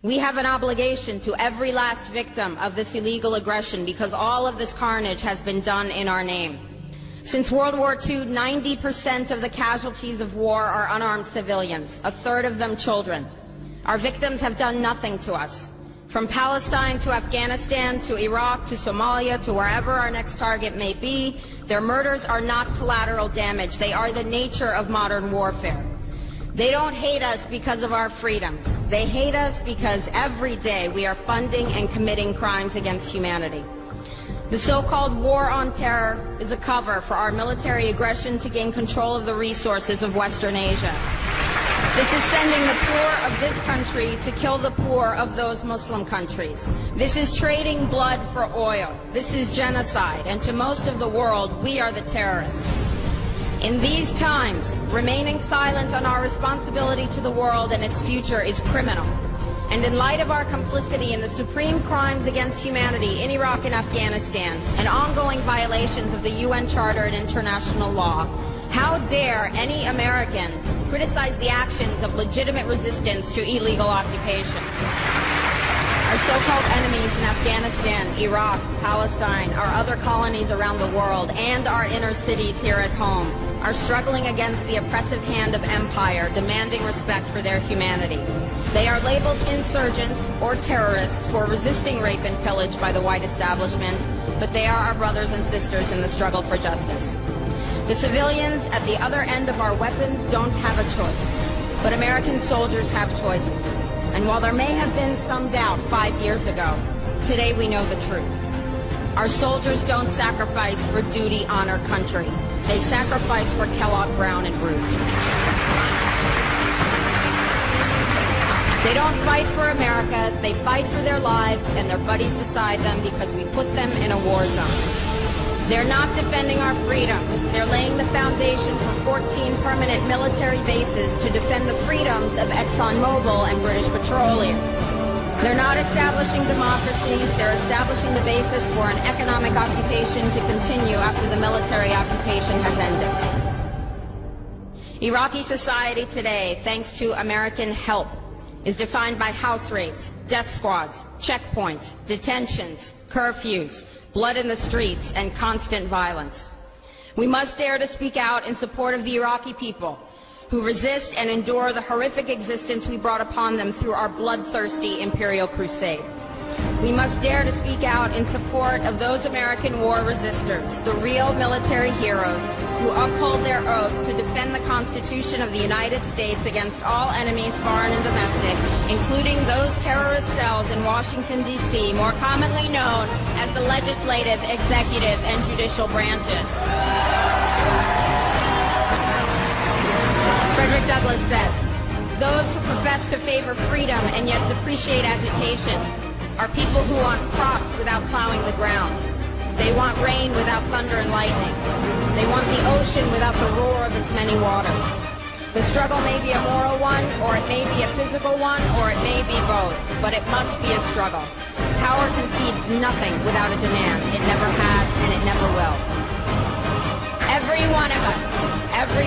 We have an obligation to every last victim of this illegal aggression because all of this carnage has been done in our name. Since World War II, 90% of the casualties of war are unarmed civilians, a third of them children. Our victims have done nothing to us. From Palestine to Afghanistan to Iraq to Somalia to wherever our next target may be, their murders are not collateral damage. They are the nature of modern warfare. They don't hate us because of our freedoms. They hate us because every day we are funding and committing crimes against humanity. The so-called war on terror is a cover for our military aggression to gain control of the resources of Western Asia. This is sending the poor of this country to kill the poor of those Muslim countries. This is trading blood for oil. This is genocide, and to most of the world, we are the terrorists. In these times, remaining silent on our responsibility to the world and its future is criminal. And in light of our complicity in the supreme crimes against humanity in Iraq and Afghanistan, and ongoing violations of the UN Charter and international law, how dare any American criticize the actions of legitimate resistance to illegal occupation? Our so-called enemies in Afghanistan, Iraq, Palestine, our other colonies around the world, and our inner cities here at home are struggling against the oppressive hand of empire, demanding respect for their humanity. They are labeled insurgents or terrorists for resisting rape and pillage by the white establishment, but they are our brothers and sisters in the struggle for justice. The civilians at the other end of our weapons don't have a choice, but American soldiers have choices. And while there may have been some doubt 5 years ago, today we know the truth. Our soldiers don't sacrifice for duty, honor, country. They sacrifice for Kellogg, Brown, and Root. They don't fight for America, they fight for their lives and their buddies beside them because we put them in a war zone. They're not defending our freedoms. They're laying the foundation for 14 permanent military bases to defend the freedoms of ExxonMobil and British Petroleum. They're not establishing democracy. They're establishing the basis for an economic occupation to continue after the military occupation has ended. Iraqi society today, thanks to American help, is defined by house raids, death squads, checkpoints, detentions, curfews, blood in the streets, and constant violence. We must dare to speak out in support of the Iraqi people who resist and endure the horrific existence we brought upon them through our bloodthirsty imperial crusade. We must dare to speak out in support of those American war resistors, the real military heroes who uphold their oath to defend the Constitution of the United States against all enemies, foreign and domestic, including those terrorist cells in Washington, D.C., more commonly known as the legislative, executive, and judicial branches. Frederick Douglass said, "Those who profess to favor freedom and yet depreciate agitation are people who want crops without plowing the ground. They want rain without thunder and lightning. They want the ocean without the roar of its many waters." The struggle may be a moral one, or it may be a physical one, or it may be both, but it must be a struggle. Power concedes nothing without a demand. It never has, and it never will. Every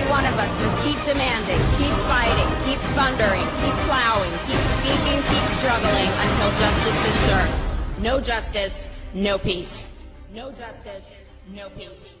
one of us must keep demanding, keep fighting, keep thundering, keep plowing, keep speaking, keep struggling until justice is served. No justice, no peace. No justice, no peace.